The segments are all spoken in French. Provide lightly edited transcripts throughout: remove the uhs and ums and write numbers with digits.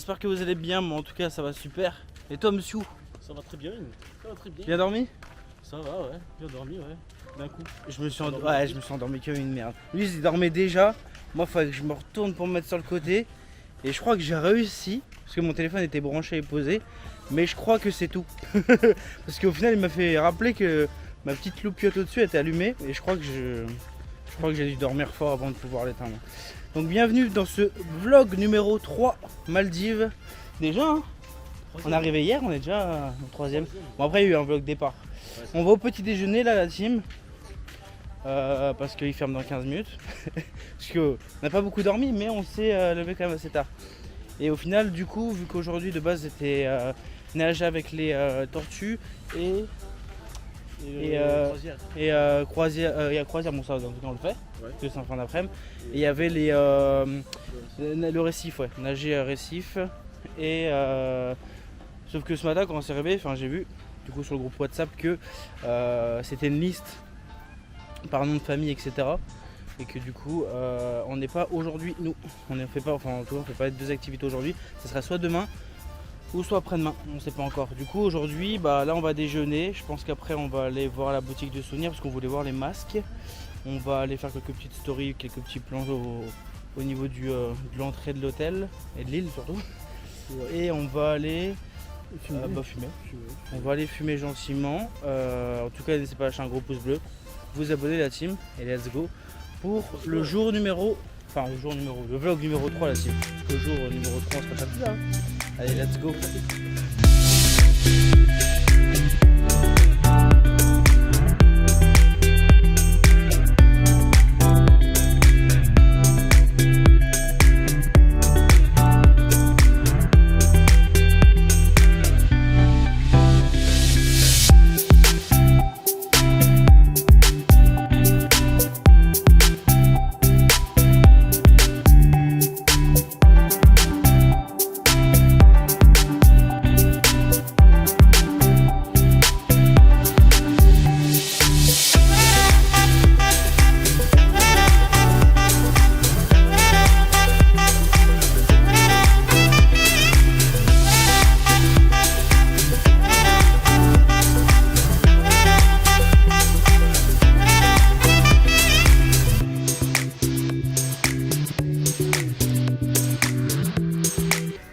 j'espère que vous allez bien, mais en tout cas ça va super. Et toi monsieur? Ça va très bien, ça va très bien. Bien dormi? Ça va, ouais, bien dormi, ouais, d'un coup. Je me suis endormi comme une merde. Lui il dormait déjà, moi il fallait que je me retourne pour me mettre sur le côté. Et je crois que j'ai réussi, parce que mon téléphone était branché et posé. Mais je crois que c'est tout. Parce qu'au final il m'a fait rappeler que ma petite loupiote au-dessus était allumée. Et je crois que j'ai dû dormir fort avant de pouvoir l'éteindre. Donc bienvenue dans ce vlog numéro 3 Maldives. Déjà hein, on est arrivé hier, on est déjà au troisième. Bon après il y a eu un vlog départ. On va au petit déjeuner là la team. Parce qu'il ferme dans 15 minutes. Parce qu'on n'a pas beaucoup dormi mais on s'est levé quand même assez tard. Et au final du coup vu qu'aujourd'hui de base c'était nager avec les tortues et croisière, il y a croisière, bon ça en tout cas on le fait, parce que c'est en fin d'après-midi. Et il y avait le récif, ouais, nager à récif. Et sauf que ce matin quand on s'est réveillé, enfin j'ai vu du coup sur le groupe WhatsApp que c'était une liste par nom de famille etc. Et que du coup on n'est pas aujourd'hui, nous on ne fait pas, enfin en tout cas on fait pas deux activités aujourd'hui, ce sera soit demain ou soit après-demain, on ne sait pas encore. Du coup aujourd'hui bah là on va déjeuner, je pense qu'après on va aller voir la boutique de souvenirs parce qu'on voulait voir les masques. On va aller faire quelques petites stories, quelques petits plans au niveau de l'entrée de l'hôtel et de l'île surtout. Ouais. Et on va aller fumer. On va aller fumer gentiment. En tout cas n'hésitez pas à lâcher un gros pouce bleu, vous abonner la team et let's go pour le jour numéro, le vlog numéro 3 la team. Le jour numéro 3 on se passe à plus là. Allez, let's go.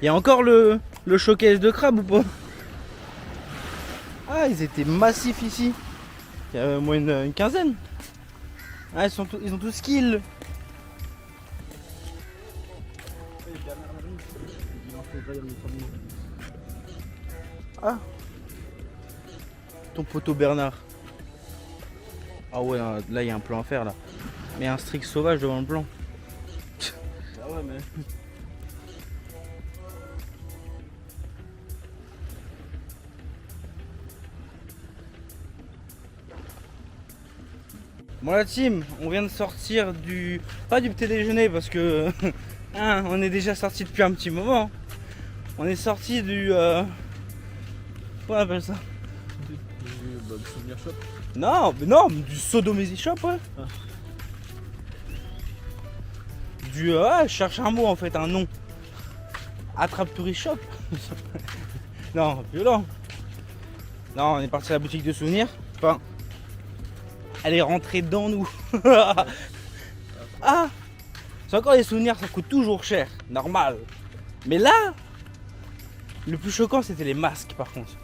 Il y a encore le showcase de crabes ou pas? Ah ils étaient massifs ici. Il y a au moins une quinzaine. Ah ils ont tous skill. Ah ton poteau Bernard. Ah ouais là il y a un plan à faire là. Mais un strict sauvage devant le plan. Ah ouais mais... Bon la team, on vient de sortir pas du petit déjeuner parce que hein, on est déjà sorti depuis un petit moment. On est sorti du comment on appelle ça? Du souvenir shop. Non, mais non, du Sodomésy shop ouais. Ah. Je cherche un mot en fait, un nom. Attrape tourist shop. Non, violent. Non, on est parti à la boutique de souvenirs. Enfin, elle est rentrée dans nous. Ah, c'est encore les souvenirs, ça coûte toujours cher, normal. Mais là, le plus choquant c'était les masques par contre.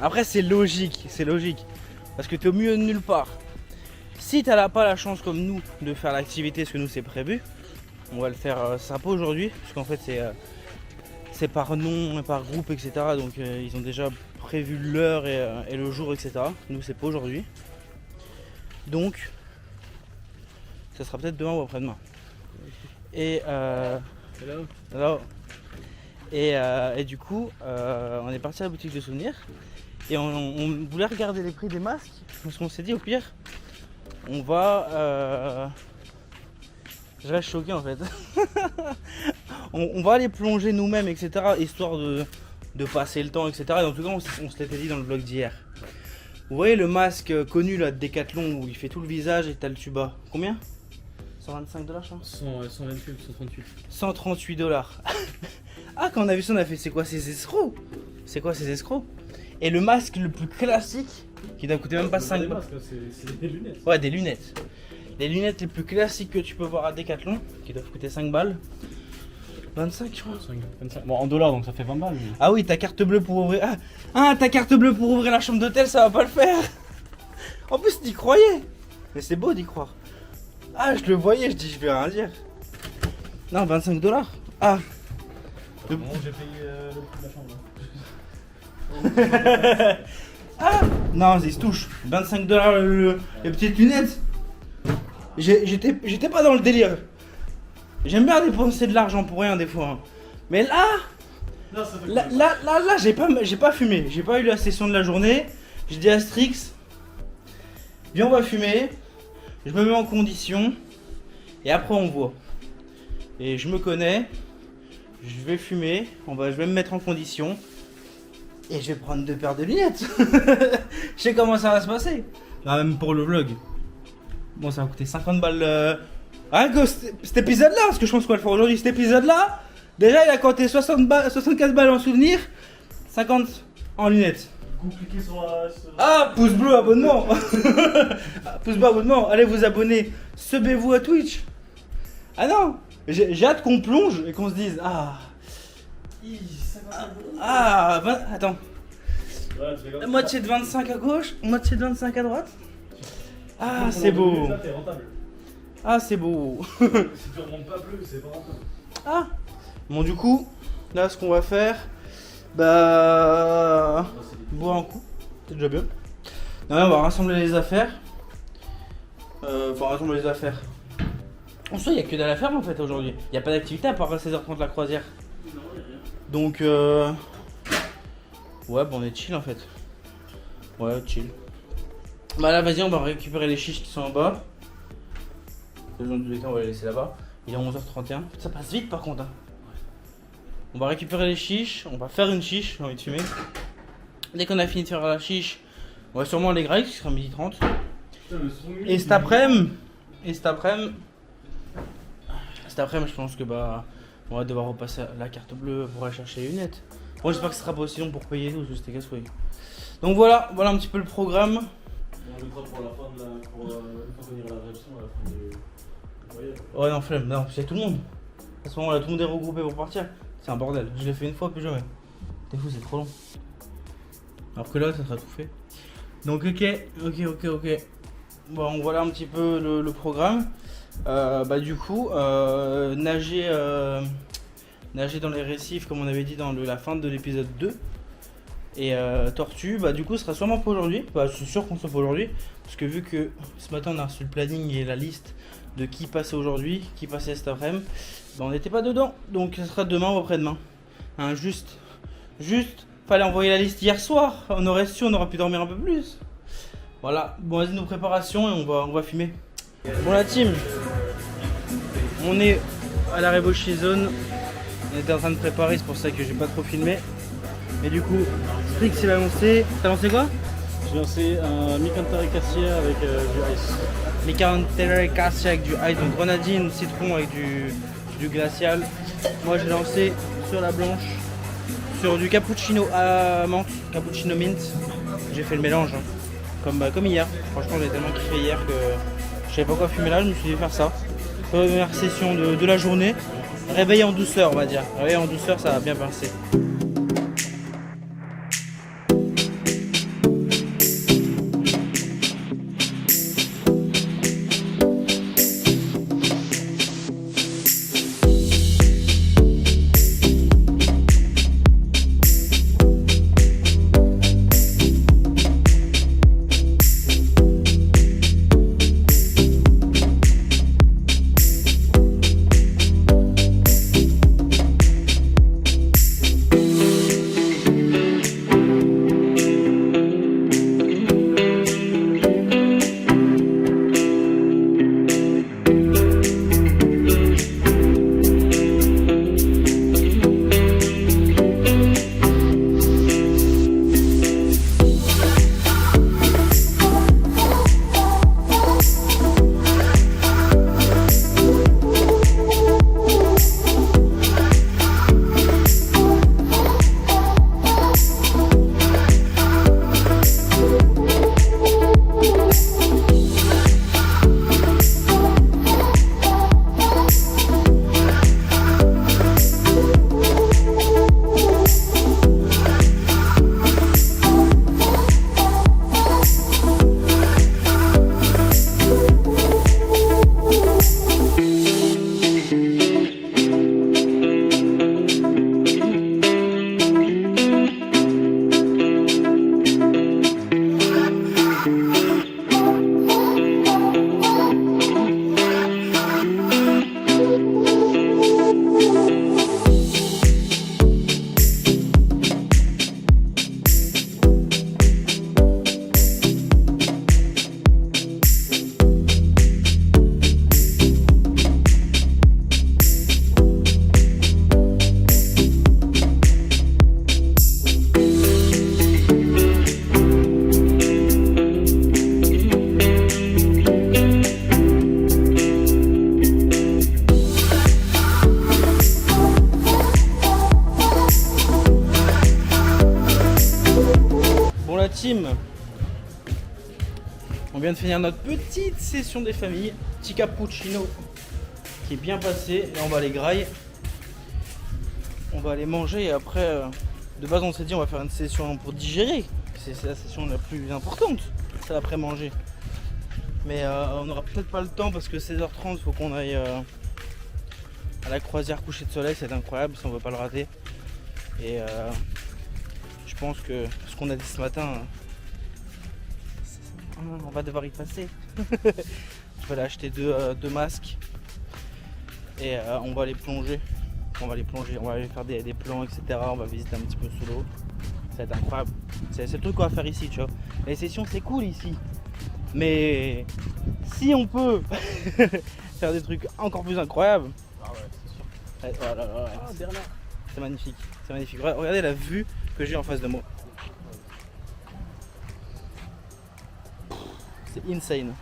Après c'est logique, parce que t'es au milieu de nulle part. Si t'as pas la chance comme nous de faire l'activité, ce que nous c'est prévu, on va le faire, ça sera pas aujourd'hui, parce qu'en fait c'est par nom, par groupe, etc. Donc ils ont déjà prévu l'heure et le jour, etc. Nous c'est pas aujourd'hui. Donc ça sera peut-être demain ou après-demain. Et du coup on est parti à la boutique de souvenirs et on voulait regarder les prix des masques parce qu'on s'est dit au pire on va je reste choqué en fait. on va aller plonger nous-mêmes etc. histoire de passer le temps etc. Et en tout cas on se l'était dit dans le vlog d'hier. Vous voyez le masque connu là de Decathlon où il fait tout le visage et t'as le tuba. Combien? $125 je crois. 128 ou 138. $138. Ah, quand on a vu ça, on a fait c'est quoi ces escrocs? C'est quoi ces escrocs? Et le masque le plus classique, qui doit coûter même pas 5 balles. C'est des lunettes. Ouais, des lunettes. Les lunettes les plus classiques que tu peux voir à Decathlon, qui doivent coûter 5 balles. 25 je crois. 25. Bon, en dollars, donc ça fait 20 balles. Mais... Ah oui, ta carte bleue pour ouvrir. Ta carte bleue pour ouvrir la chambre d'hôtel, ça va pas le faire. En plus, t'y croyais. Mais c'est beau d'y croire. Ah, je le voyais, je dis, je vais rien dire. Non, $25. Ah. Bon, j'ai payé le prix de la chambre. Ah. Non, ils se touchent. $25 les petites lunettes. J'étais pas dans le délire. J'aime bien dépenser de l'argent pour rien des fois. Hein. Mais là. Non, ça fait Là, j'ai pas fumé. J'ai pas eu la session de la journée. J'ai dit à Strix, viens, on va fumer. Je me mets en condition. Et après, on voit. Et je me connais. Je vais fumer. Je vais me mettre en condition. Et je vais prendre 2 paires de lunettes. Je sais comment ça va se passer. Non, même pour le vlog. Bon, ça va coûter 50 balles. Cet épisode-là, parce que je pense qu'on va le faire aujourd'hui. Cet épisode-là, déjà, il a compté 64 balles en souvenir. 50 en lunettes. Cliquez sur pouce bleu, abonnement. Pouce bleu, abonnement. Allez vous abonner. Subez-vous à Twitch. Ah non, j'ai hâte qu'on plonge et qu'on se dise attends. Ouais, Moitié de 25 à gauche, moitié de 25 à droite. Ah, c'est beau. Ça, t'es rentable. Ah, c'est beau. Si tu remontes pas bleu, c'est pas rentable. Ah. Bon, du coup, là, ce qu'on va faire, boire un coup. C'est déjà bien. Non, on va rassembler les affaires. Rassembler les affaires. En soi, il n'y a que dalle à faire en fait aujourd'hui. Il n'y a pas d'activité à part à 16h30 la croisière. Non, y'a rien. Donc, ouais, on est chill en fait. Ouais, chill. Bah là, vas-y, on va récupérer les chiches qui sont en bas. Dans tous les cas, on va les laisser là-bas. Il est 11h31. Ça passe vite par contre. Hein. On va récupérer les chiches. On va faire une chiche. J'ai envie de fumer. Dès qu'on a fini de faire la chiche, on va sûrement aller grailler, ce sera 12h30. Et cet après-midi, je pense que on va devoir repasser la carte bleue pour aller chercher les lunettes. Bon, j'espère que ce sera pas aussi long pour payer tout, c'était casse-couille. Donc voilà un petit peu le programme. On le fera pour la fin de la. Pour une fois qu'on ira à la réception à la fin du voyage. Ouais, non, flemme, non, c'est tout le monde. À ce moment-là, tout le monde est regroupé pour partir. C'est un bordel. Je l'ai fait une fois, plus jamais. T'es fou, c'est trop long. Alors que là, ça sera tout fait. Donc, ok. Bon, voilà un petit peu le programme. Du coup, nager dans les récifs, comme on avait dit dans la fin de l'épisode 2. Et tortue, du coup, ce sera sûrement pas aujourd'hui. Je suis sûr qu'on sera pas aujourd'hui. Parce que vu que ce matin, on a reçu le planning et la liste de qui passait aujourd'hui, qui passait cet après-midi, on n'était pas dedans. Donc, ce sera demain ou après-demain. Hein, juste, fallait envoyer la liste hier soir. On aurait su, on aurait pu dormir un peu plus. Voilà, bon, vas-y, nos préparations et on va fumer. Bon, la team, on est à la Reboshi Zone. On était en train de préparer, c'est pour ça que j'ai pas trop filmé. Mais du coup, Strix il va lancer. T'as lancé quoi? J'ai lancé un Micanthare Cassia avec du ice. Micanthare Cassia avec du ice, donc grenadine, citron avec du glacial. Moi j'ai lancé sur la blanche, sur du cappuccino à menthe, cappuccino mint. J'ai fait le mélange, hein. Comme hier. Franchement, j'ai tellement kiffé hier que je savais pas quoi fumer là, je me suis dit faire ça. Première session de la journée. Réveil en douceur, on va dire. Réveil en douceur, ça va bien passer. team, on vient de finir notre petite session des familles. Petit cappuccino qui est bien passé. Et on va les grailler. On va aller manger et après, de base on s'est dit on va faire une session pour digérer. C'est la session la plus importante, c'est après manger. Mais on n'aura peut-être pas le temps parce que 16h30 faut qu'on aille à la croisière coucher de soleil, c'est incroyable si on veut pas le rater. Et je pense que ce qu'on a dit ce matin, on va devoir y passer. Je vais aller acheter deux masques et on va aller plonger. On va aller faire des plans, etc. On va visiter un petit peu sous l'eau. Ça va être incroyable. C'est le truc qu'on va faire ici, tu vois. Les sessions, c'est cool ici. Mais si on peut faire des trucs encore plus incroyables. Ah ouais, c'est sûr. Ouais, voilà, Ah, Bernard. c'est magnifique. C'est magnifique. Regardez la vue que j'ai en face de moi. C'est insane.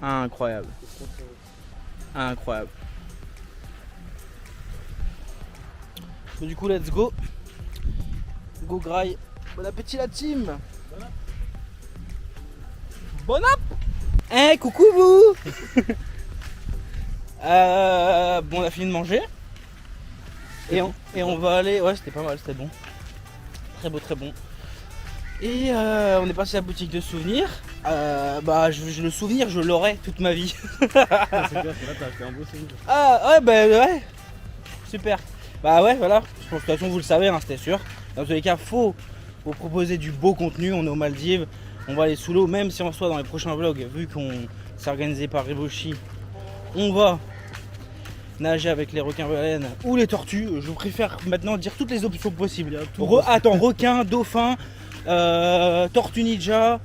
Incroyable. Incroyable. Du coup, let's go. Go graille. Bon appétit la team. Bon app. Hey, coucou vous. Bon, on a fini de manger. Et on va aller... Ouais, c'était pas mal, c'était bon. Très beau, très bon. Et on est passé à la boutique de souvenirs. Le souvenir, je l'aurai toute ma vie. C'est clair que là, t'as fait un beau souvenir. Ah ouais, bah ouais. Super. Bah ouais, voilà. Je pense que de toute façon, vous le savez, hein, c'était sûr. Dans tous les cas, faut vous proposer du beau contenu. On est aux Maldives. On va aller sous l'eau, même si on soit dans les prochains vlogs, vu qu'on s'est organisé par Reboshi. On va nager avec les requins baleines ou les tortues. Je préfère maintenant dire toutes les options possibles. Requin, dauphin, tortue ninja,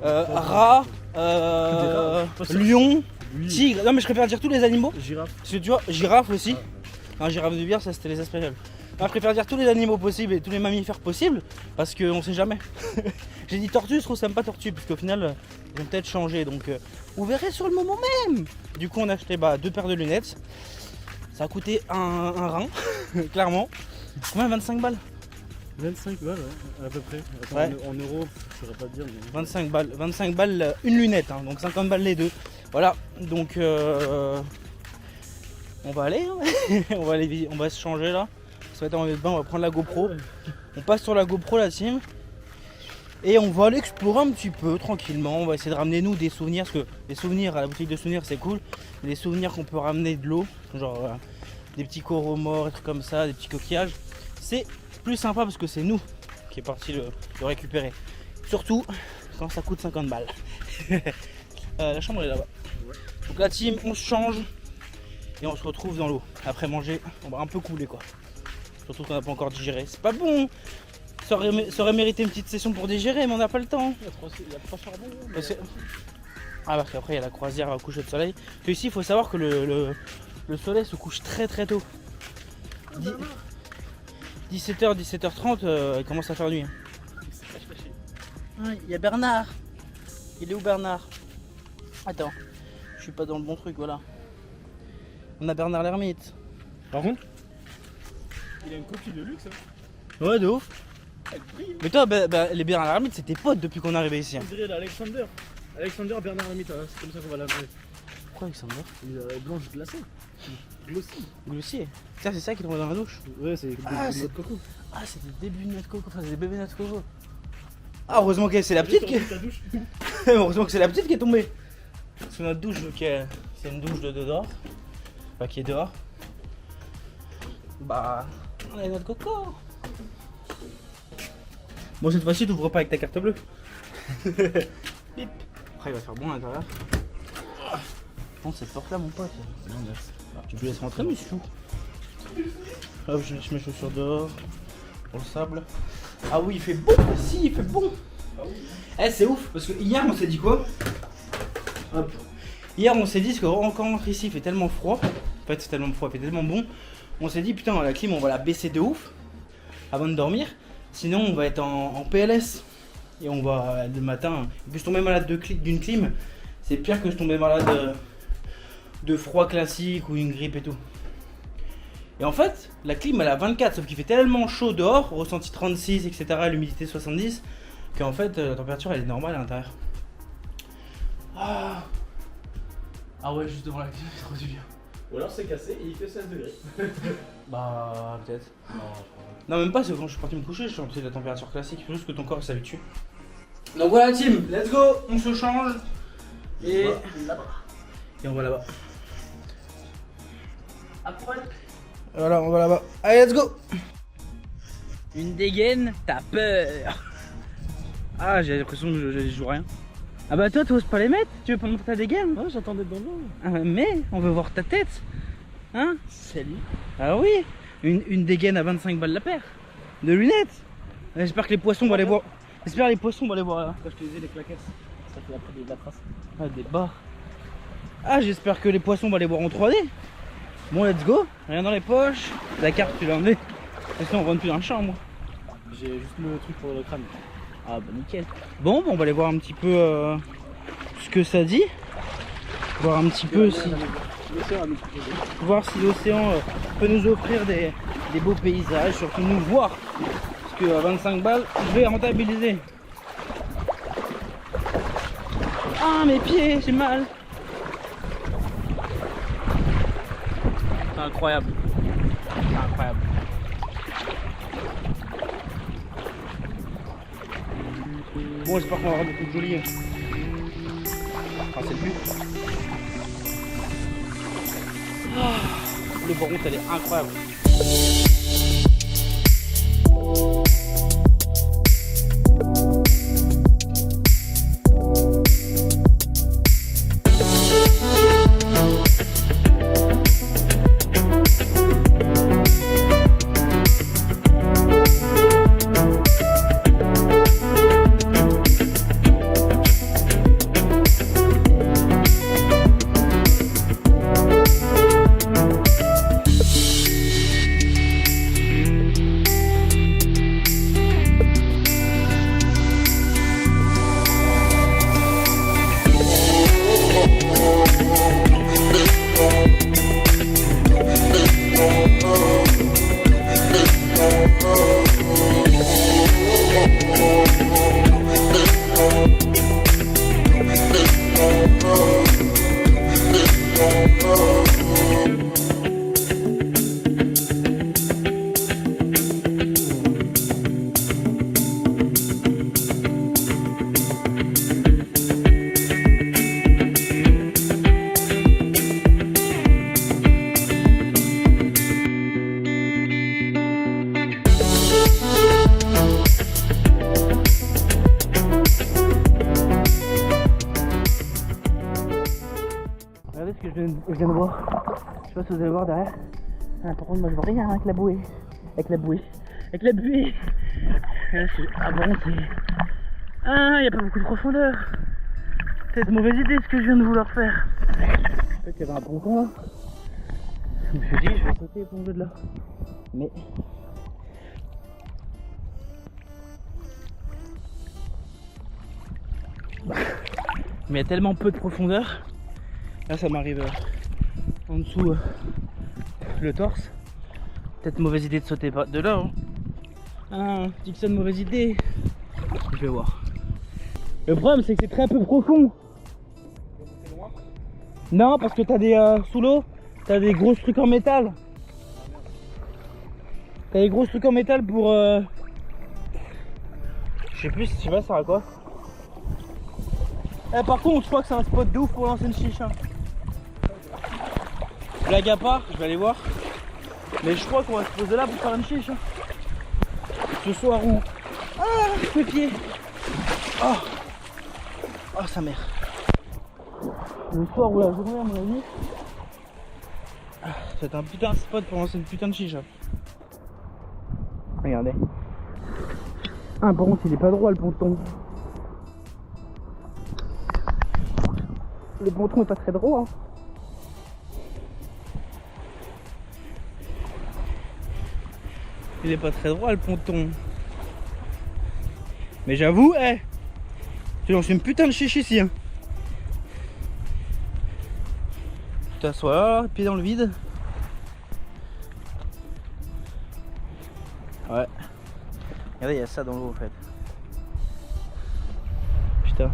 rat, lion, tigre. Non mais je préfère dire tous les animaux. Girafe. Parce que tu vois, girafe aussi. Un girafe de bière, ça c'était les espagnols. Non, je préfère dire tous les animaux possibles et tous les mammifères possibles parce qu'on sait jamais. J'ai dit tortue, je trouve ça même pas tortue parce qu'au final ils ont peut-être changé, donc vous verrez sur le moment même. Du coup on a acheté 2 paires de lunettes. Ça a coûté un rein, clairement. Combien? 25 balles. 25 balles, ouais, à peu près. Attends, Ouais. En euros, je saurais pas te dire. Mais... 25 balles une lunette, hein, donc 50 balles les deux. Voilà, donc on va aller, hein. on va se changer là. Ça va être en maillot de bain, on va prendre la GoPro. On passe sur la GoPro la team. Et on va aller explorer un petit peu tranquillement. On va essayer de ramener nous des souvenirs. Parce que les souvenirs à la boutique de souvenirs c'est cool. Mais les souvenirs qu'on peut ramener de l'eau, genre des petits coraux morts, des trucs comme ça, des petits coquillages, c'est plus sympa parce que c'est nous qui est parti le récupérer. Surtout quand ça coûte 50 balles. La chambre est là-bas. Donc la team, on se change et on se retrouve dans l'eau. Après manger, on va un peu couler quoi. Surtout qu'on n'a pas encore digéré. C'est pas bon. Ça aurait mérité une petite session pour digérer, mais on n'a pas le temps. Il y a 3 charbons. Mais... Parce qu'après il y a la croisière à coucher de soleil. Parce que ici il faut savoir que le soleil se couche très très tôt. 17h, 17h30, il commence à faire nuit. Il y a Bernard. Il est où Bernard? Attends, je suis pas dans le bon truc, voilà. On a Bernard l'ermite. Par contre, il a une coquille de luxe. Hein. Ouais, de ouf. Mais toi, les Bernard l'ermite, c'est tes potes depuis qu'on est arrivé ici. On dirait l'Alexander. Alexander Bernard l'ermite, hein, c'est comme ça qu'on va l'appeler. Pourquoi Alexander? Il est blanche glacée. Glossy. Glossier. Ça, c'est ça qui est tombé dans la douche. Ouais, c'est des noix de coco. Ah, c'est des débuts de noix de coco, enfin, c'est des bébés noix de coco. Ah, heureusement que c'est la petite qui... Heureusement que c'est la petite qui est tombée. Sous notre douche, donc c'est une douche de dehors. Enfin, qui est dehors. Bah, on a les noix de coco. Bon, cette fois-ci, tu ouvres pas avec ta carte bleue. Bip. Après, il va faire bon à l'intérieur. Bon, cette porte-là, mon pote. Tu peux laisser rentrer, mais c'est chou. Hop, je mets mes chaussures dehors. Pour le sable. Ah oui, il fait bon. Si, il fait bon. Eh, c'est ouf. Parce que hier, on s'est dit quoi? Hop. Hier, on s'est dit que quand on rentre ici, il fait tellement froid. En fait, c'est tellement froid, il fait tellement bon. On s'est dit, putain, la clim, on va la baisser de ouf avant de dormir. Sinon, on va être en PLS. Et on va, le matin, en plus tomber malade d'une clim, c'est pire que de tomber malade de froid classique ou une grippe et tout. Et en fait, la clim elle a 24, sauf qu'il fait tellement chaud dehors, ressenti 36, etc., l'humidité 70, qu'en fait la température elle est normale à l'intérieur. Ah ouais, juste devant la clim, c'est trop du bien. Ou alors c'est cassé et il fait 16 degrés. Bah, peut-être. Non, Non, même pas, c'est quand je suis parti me coucher, je suis rentré de la température classique, juste que ton corps s'habitue. Donc voilà, team, let's go, on se change. Et on va là-bas. Après. Voilà, on va là-bas. Allez, let's go. Une dégaine, t'as peur. Ah, j'ai l'impression que je joue rien. Ah bah toi, t'oses pas les mettre? Tu veux pas montrer ta dégaine? Ouais, j'attends d'être dans l'eau. Ah, mais on veut voir ta tête. Hein? Salut. Ah oui, une dégaine à 25 balles la paire. De lunettes. J'espère que les poissons vont aller voir. J'espère que les poissons vont aller voir là. Quand je te disais les claquettes, ça fait après de la trace. Ah, des barres. Ah, j'espère que les poissons vont aller voir en 3D. Bon, let's go. Rien dans les poches. La carte, tu l'as emmenée. Sinon, on rentre plus dans le champ, moi. J'ai juste le truc pour le crâne. Ah, bah nickel. Bon, on va aller voir un petit peu ce que ça dit. Voir un petit peu si. Voir si l'océan peut nous offrir des beaux paysages, surtout nous voir. Parce que à 25 balles, je vais rentabiliser. Ah, mes pieds, j'ai mal. C'est incroyable. C'est incroyable. Bon, j'espère qu'on va avoir beaucoup de jolis. Enfin, c'est le but. Le bord elle est incroyable. Regardez ce que je viens de voir. Je sais pas si vous allez voir derrière. Ah, par contre, moi je vois rien avec la bouée. Avec la buée. Ah bon, c'est. Ah, y a pas beaucoup de profondeur. C'est une mauvaise idée ce que je viens de vouloir faire. Peut-être qu'il y avait un ponton là. Je me suis dit, je vais sauter et plonger de là. Mais. Mais il y a tellement peu de profondeur. Là ça m'arrive en dessous le torse. Peut-être mauvaise idée de sauter de là. Hein. Ah, Dixon, mauvaise idée. Je vais voir. Le problème c'est que c'est très peu profond. Non, parce que t'as des sous l'eau, t'as des gros trucs en métal. T'as des gros trucs en métal pour je sais plus, je sais pas ça sert à quoi. Eh, par contre je crois que c'est un spot de ouf pour lancer une chicha. Blague à part, je vais aller voir. Mais je crois qu'on va se poser là pour faire une chicha. Ce soir où... Ah, mes pieds. Oh, oh sa mère. Le soir ou la journée à mon avis. C'est un putain de spot pour lancer une putain de chicha. Regardez. Ah par contre il est pas droit le ponton. Le ponton est pas très droit. Hein. Il est pas très droit le ponton. Mais j'avoue, tu lances une putain de chiche ici. Hein. Tu t'assois là, pied dans le vide. Ouais. Regardez, il y a ça dans l'eau en fait. Putain.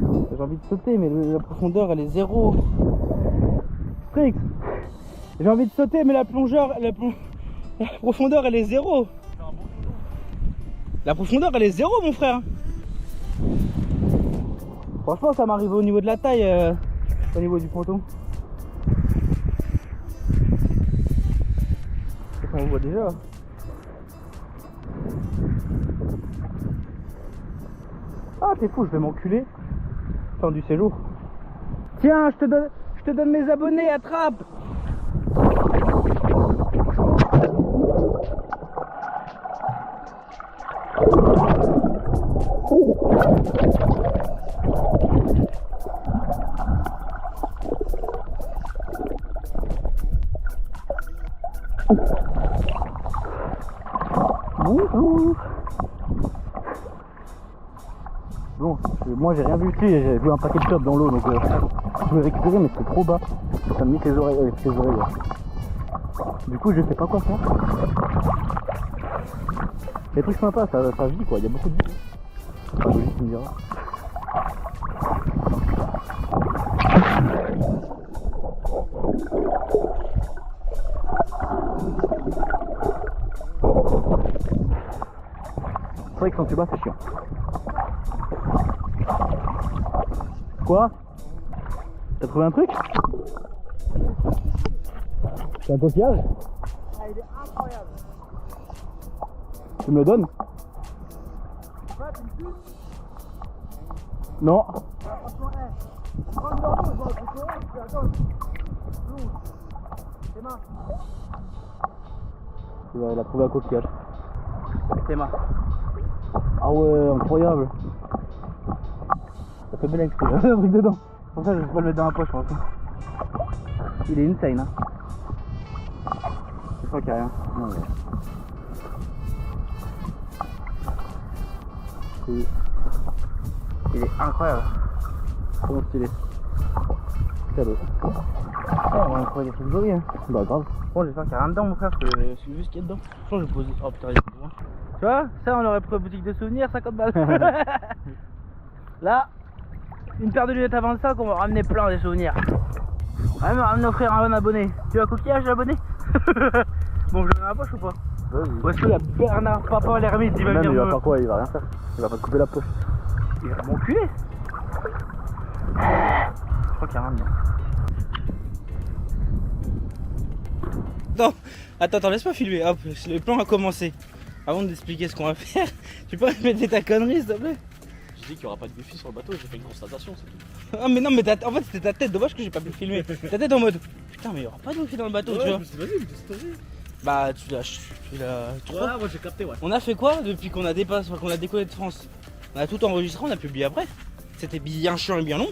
J'ai envie de sauter, mais la profondeur elle est zéro. Strix. J'ai envie de sauter, mais la profondeur elle est zéro. La profondeur elle est zéro, mon frère. Franchement, ça m'arrive au niveau de la taille, au niveau du ponton. On voit déjà. Ah, t'es fou, je vais m'enculer. Fin du séjour. Tiens, je te donne mes abonnés, attrape. Bonjour. Bon, moi j'ai rien vu ici, j'ai vu un paquet de top dans l'eau, donc je vais récupérer, mais c'est trop bas. Ça me nique les oreilles, là. Du coup, je sais pas quoi faire. Les trucs sympas, ça vit quoi, il y a beaucoup de vie. Enfin, Logique, tu me diras. C'est vrai que quand tu bats, c'est chiant. Quoi? T'as trouvé un truc? C'est un coquillage? Ah, il est incroyable. Tu me le donnes? Non. Il a trouvé un coquillage. Théma. Ah ouais, incroyable. Ça fait belle avec un truc dedans. Pour ça, je vais pas le mettre dans la poche, je pense. Il est insane, hein. Je crois qu'il n'y a rien. Non, mais... Il est incroyable. Trop stylé. Cadeau. Ah, on va trouver des trucs jolis, hein. Bah grave. Bon, j'espère qu'il n'y a rien dedans, mon frère, parce que je suis vu ce qu'il y a dedans. Je pense que je pose. Oh putain, il est loin. Tu vois, ça on aurait pris une boutique de souvenirs, 50 balles. Là, une paire de lunettes à 25, on va ramener plein des souvenirs. On va même ramener offrir un bon abonné. Tu veux un coquillage, abonné? Bon, je le mets dans la poche ou pas? Vas-y. Ou est-ce qu'il y a Bernard Papa l'ermite? Il va venir. Il va faire quoi? Il va rien faire. Il va pas te couper la poche. Il va m'enculer. Je crois qu'il y a rien dedans. Non, attends, laisse-moi filmer. Hop, le plan a commencé. Avant d'expliquer ce qu'on va faire, tu peux répéter ta connerie s'il te plaît? Je dis qu'il n'y aura pas de défi sur le bateau, j'ai fait une constatation, c'est tout. Ah mais non, mais en fait c'était ta tête, dommage que j'ai pas pu filmer. Ta tête en mode putain, mais il y aura pas de wifi dans le bateau, tu vois. Vas-y, Bah tu l'as trop. Ouais, moi j'ai capté, ouais. On a fait quoi depuis qu'on a dépassé, qu'on a décollé de France? On a tout enregistré, on a publié après. C'était bien chiant et bien long.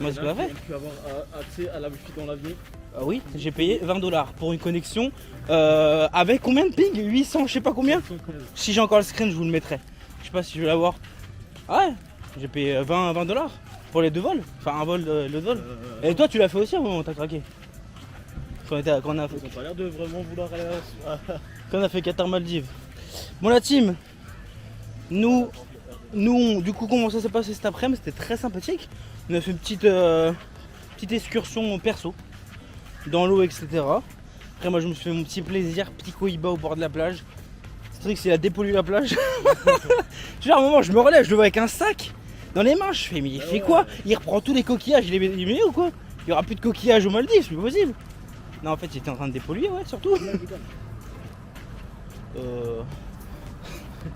Moi c'est pas vrai. Tu vas avoir accès à la wifi dans l'avion. Ah oui, j'ai payé 20$ pour une connexion avec combien de ping? 800, je sais pas combien. Si j'ai encore le screen, je vous le mettrai. Je sais pas si je vais l'avoir. Ah ouais, j'ai payé 20$ pour les deux vols. Enfin, un vol, le vol. Et toi, tu l'as fait aussi à un moment, t'as craqué. Quand on a fait... Ils ont pas l'air de vraiment vouloir aller Quand on a fait Qatar Maldives. Bon, la team, nous du coup, comment ça s'est passé cet après-midi? C'était très sympathique. On a fait une petite excursion perso dans l'eau, etc. Après, moi, je me suis fait mon petit plaisir, petit cohiba au bord de la plage. C'est vrai que s'il a dépollué la plage. Genre, à un moment, je me relève, je le vois avec un sac dans les mains. Je fais, mais il fait quoi? Il reprend tous les coquillages, il les met ou quoi? Il n'y aura plus de coquillages aux Maldives, c'est pas possible. Non, en fait, il était en train de dépolluer, ouais, surtout.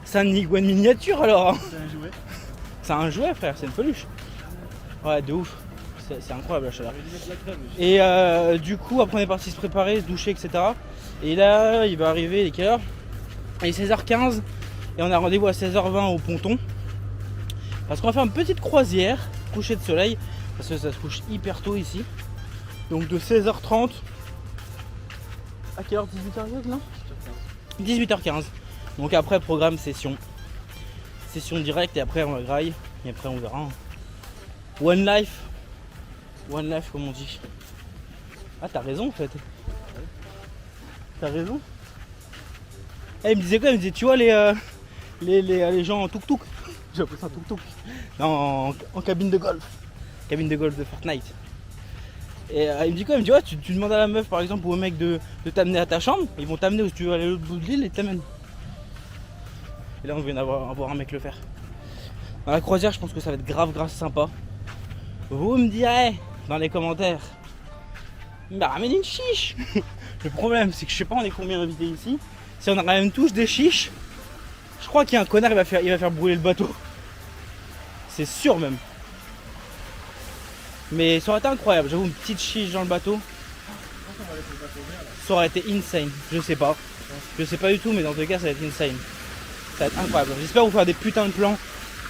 C'est un iguane miniature alors. Hein. C'est un jouet. C'est un jouet, frère, c'est une peluche. Ouais, de ouf. C'est incroyable la chaleur. Et du coup, après on est parti se préparer, se doucher, etc. Et là, il va arriver, il est quelle heure? Il est 16h15 et on a rendez-vous à 16h20 au ponton. Parce qu'on va faire une petite croisière, coucher de soleil, parce que ça se couche hyper tôt ici. Donc de 16h30 à quelle heure? 18h15 non? 18h15. Donc après programme session directe et après on va graille et après on verra. One life comme on dit. Ah t'as raison en fait. T'as raison. Et il me disait quoi? Il me disait, tu vois les gens en tuk-tuk. J'ai appelé ça tuk-tuk. Non, en cabine de golf. Cabine de golf de Fortnite. Et il me dit quoi? Il me dit, ouais, tu demandes à la meuf par exemple ou au mec de t'amener à ta chambre. Ils vont t'amener où tu veux aller à l'autre bout de l'île et t'amènent. Et là on vient d'avoir un mec le faire. Dans la croisière, je pense que ça va être grave sympa. Vous me direz dans les commentaires, bah ramène une chiche. Le problème c'est que je sais pas on est combien d'invités ici. Si on ramène tous des chiches, je crois qu'il y a un connard, il va faire brûler le bateau. C'est sûr même. Mais ça aurait été incroyable, j'avoue, une petite chiche dans le bateau. Ça aurait été insane, je sais pas. Je sais pas du tout, mais dans tous les cas ça va être insane. Ça va être incroyable. J'espère vous faire des putains de plans.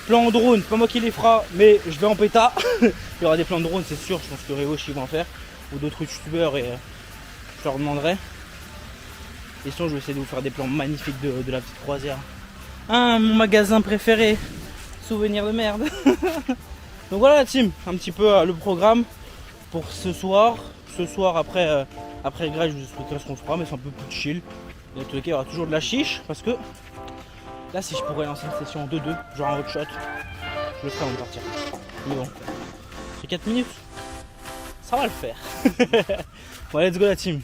Plans en drone, c'est pas moi qui les fera, mais je vais en péta. Il y aura des plans de drone, c'est sûr, je pense que Réo ils vont en faire. Ou d'autres youtubeurs et je leur demanderai. Et sinon je vais essayer de vous faire des plans magnifiques de la petite croisière. Ah, mon magasin préféré. Souvenir de merde. Donc voilà la team, un petit peu le programme pour ce soir. Ce soir après le grève, je vous expliquerai ce qu'on fera, mais c'est un peu plus chill. Dans tous les cas, il y aura toujours de la chiche parce que là, si je pourrais lancer une session en 2-2, genre un hot shot, je le ferai avant de partir. Mais bon, c'est 4 minutes, ça va le faire. Bon, let's go la team.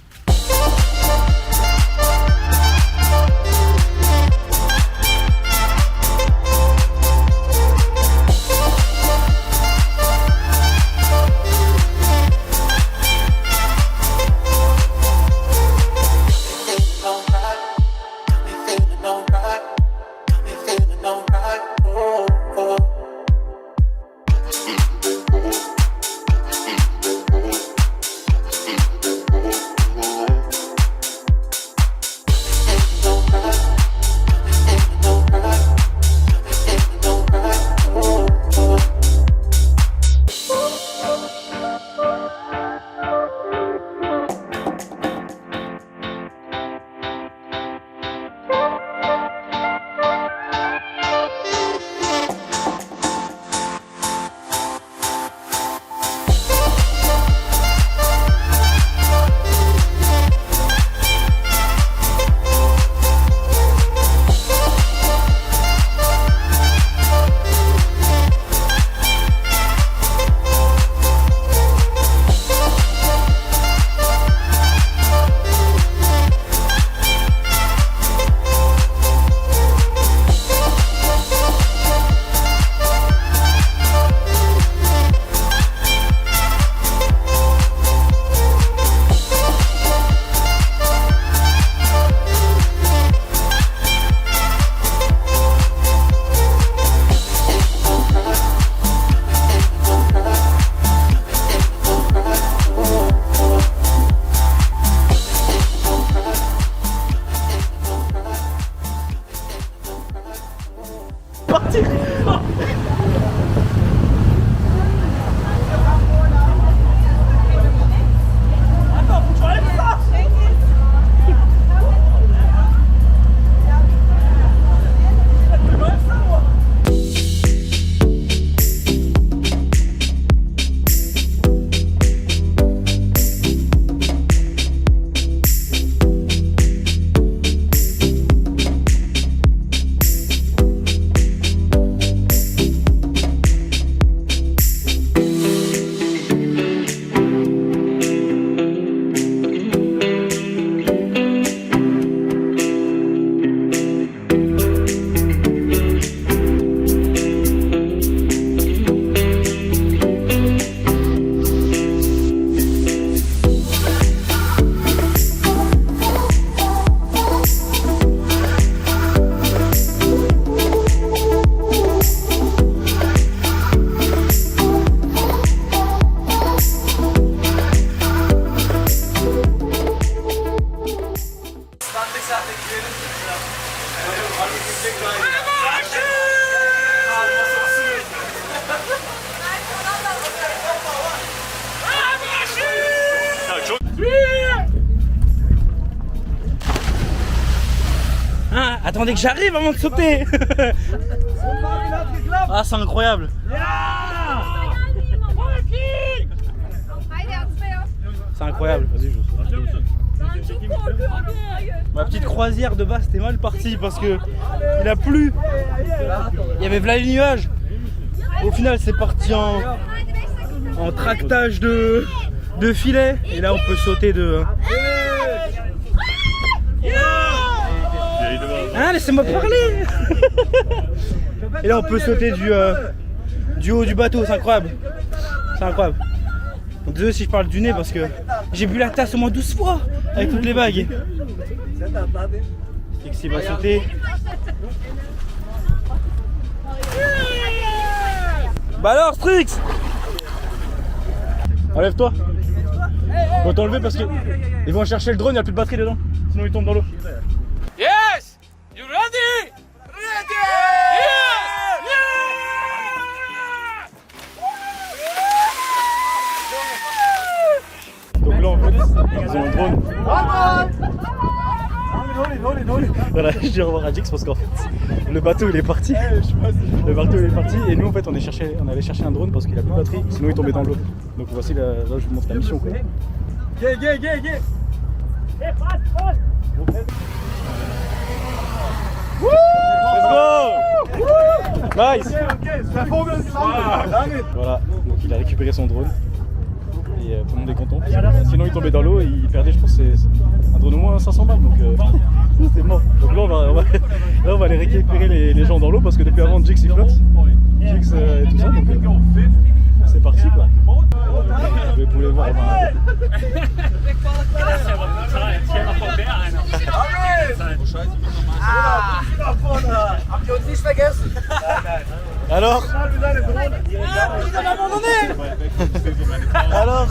Ah, attendez que j'arrive avant de sauter. Ah, c'est incroyable. C'est incroyable. Vas-y, je Ma petite croisière de base c'était mal partie parce que il a plu. Il y avait plein de nuages. Au final c'est parti en tractage de filet. Et là on peut sauter de... Hein, laissez-moi parler. Et là on peut sauter du haut du bateau, c'est incroyable. C'est incroyable. Donc, désolé si je parle du nez parce que j'ai bu la tasse au moins 12 fois avec toutes les vagues. Strix il va sauter. Bah alors Strix, enlève-toi. Faut t'enlever parce que ils vont chercher le drone, il n'y a plus de batterie dedans. Sinon il tombe dans l'eau. Yes! You ready? Ready! Donc là en fait, ils ont un drone. Voilà, je dis au revoir à Jix parce qu'en fait, le bateau il est parti. Le bateau il est parti et nous en fait on allait chercher un drone parce qu'il a plus de batterie, sinon il tombait dans l'eau. Donc voici là je vous montre la mission quoi. Let's go! Nice! Voilà, donc il a récupéré son drone. Et tout le monde est content. Sinon il tombait dans l'eau et il perdait je pense un drone au moins 500 balles donc c'était mort. Donc là on va aller récupérer les gens dans l'eau parce que depuis avant Jix il flotte. Jix et tout ça donc c'est parti quoi. Vous pouvez voir. Alors alors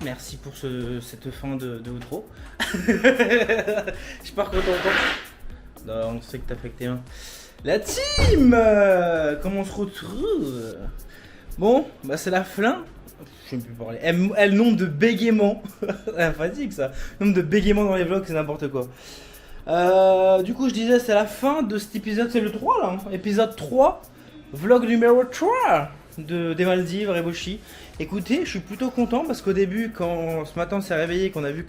merci pour cette fin de outro. Je suis pas content. Non, on sait que t'as fait que t'es un. La team comment on se retrouve? Bon, bah c'est la fin. Je sais plus parler. Elle nombre de bégaiements. La fatigue ça. Nombre de bégaiements dans les vlogs, c'est n'importe quoi. Du coup, je disais, c'est la fin de cet épisode. C'est le 3 là. Hein. Épisode 3. Vlog numéro 3 des Maldives, Reboshi. Écoutez, je suis plutôt content parce qu'au début, quand ce matin on s'est réveillé, qu'on a vu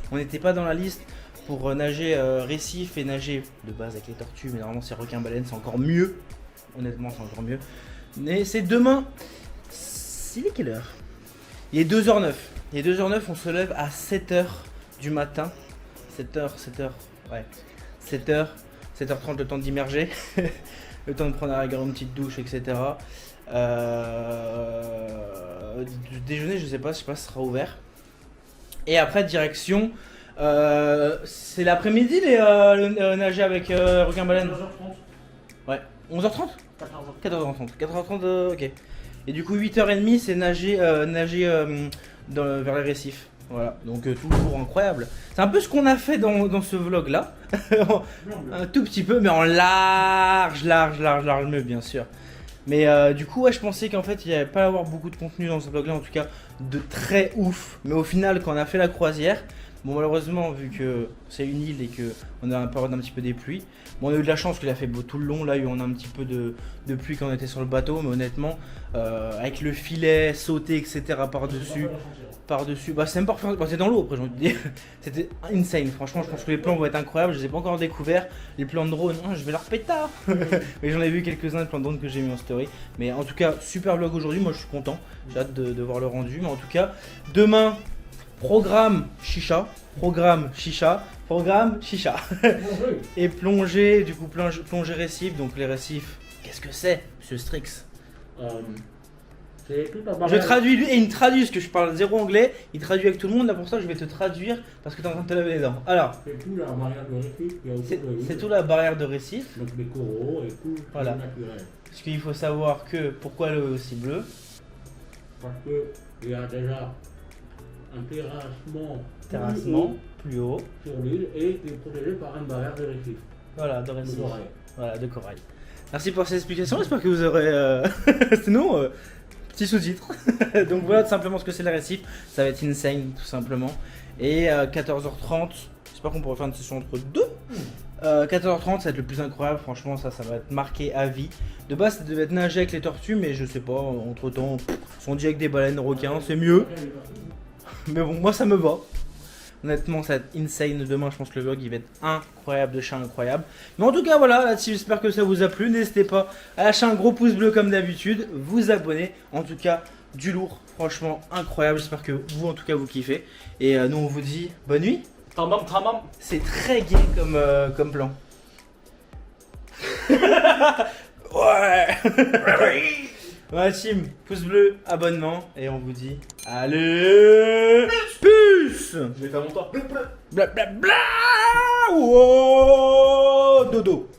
qu'on n'était pas dans la liste pour nager récif et nager de base avec les tortues, mais normalement c'est requin-baleine, c'est encore mieux. Honnêtement, c'est encore mieux. Mais c'est demain. Il est quelle heure? Il est 2h09. Il est 2h09, on se lève à 7h du matin. 7h, ouais. 7h, 7h30, le temps d'immerger. Le temps de prendre à la rigueur une petite douche, etc. Du déjeuner, je sais pas si ce sera ouvert. Et après, direction. C'est l'après-midi, le nager avec requin-baleine. 11h30. Ouais. 11h30 14h30. 14h30, ok. Et du coup 8h30 c'est nager, vers les récifs. Voilà, donc toujours incroyable. C'est un peu ce qu'on a fait dans ce vlog là. Un tout petit peu, mais en large mieux bien sûr. Mais du coup, ouais, je pensais qu'en fait, il n'y allait pas avoir beaucoup de contenu dans ce vlog-là, en tout cas, de très ouf. Mais au final, quand on a fait la croisière, bon, malheureusement, vu que c'est une île et qu'on a un période un petit peu des pluies, bon, on a eu de la chance qu'il a fait beau tout le long. Là, on a un petit peu de pluie quand on était sur le bateau, mais honnêtement, avec le filet sauté, etc. par-dessus, bah c'est même pas refaire, bah, c'est dans l'eau après j'ai envie de dire. C'était insane, franchement je pense que les plans vont être incroyables, je les ai pas encore découverts. Les plans de drone, je vais leur pétard. Mais j'en ai vu quelques-uns de plans de drone que j'ai mis en story. Mais en tout cas, super vlog aujourd'hui, moi je suis content, j'ai hâte de voir le rendu. Mais en tout cas, demain, programme chicha. Et plongée, du coup plongée récif, donc les récifs, qu'est-ce que c'est, monsieur Strix? C'est tout à Je traduis lui et il me traduit parce que je parle zéro anglais, il traduit avec tout le monde, là pour ça je vais te traduire parce que tu es en train de te laver les dents. Alors, c'est tout la barrière de récif. c'est tout la barrière de récif. Donc les coraux et tout, Voilà. c'est naturel. Parce qu'il faut savoir que pourquoi l'eau est aussi bleue. Parce qu'il y a déjà un Terrassement plus haut. sur l'île et qui est protégé par une barrière de récif. Voilà, de récif. De corail. Voilà, de corail. Merci pour ces explications, j'espère que vous aurez. Sinon, petit sous-titre. Donc voilà tout simplement ce que c'est le récif. Ça va être insane tout simplement. Et 14h30, j'espère qu'on pourra faire une session entre deux. 14h30 ça va être le plus incroyable, franchement ça va être marqué à vie. De base ça devait être nager avec les tortues mais je sais pas, entre temps on dit avec des baleines requins, c'est mieux. Mais bon moi ça me va. Honnêtement ça va être insane demain, je pense que le vlog il va être incroyable de chat incroyable. Mais en tout cas voilà, là-dessus j'espère que ça vous a plu. N'hésitez pas à lâcher un gros pouce bleu comme d'habitude, vous abonner. En tout cas du lourd, franchement incroyable, j'espère que vous en tout cas vous kiffez. Et nous on vous dit bonne nuit. Tramam. C'est très gai comme plan. Ouais. Ouais team, pouce bleu, abonnement et on vous dit allez puce. Je vais faire mon tour. Bla bla bla. Wow, dodo.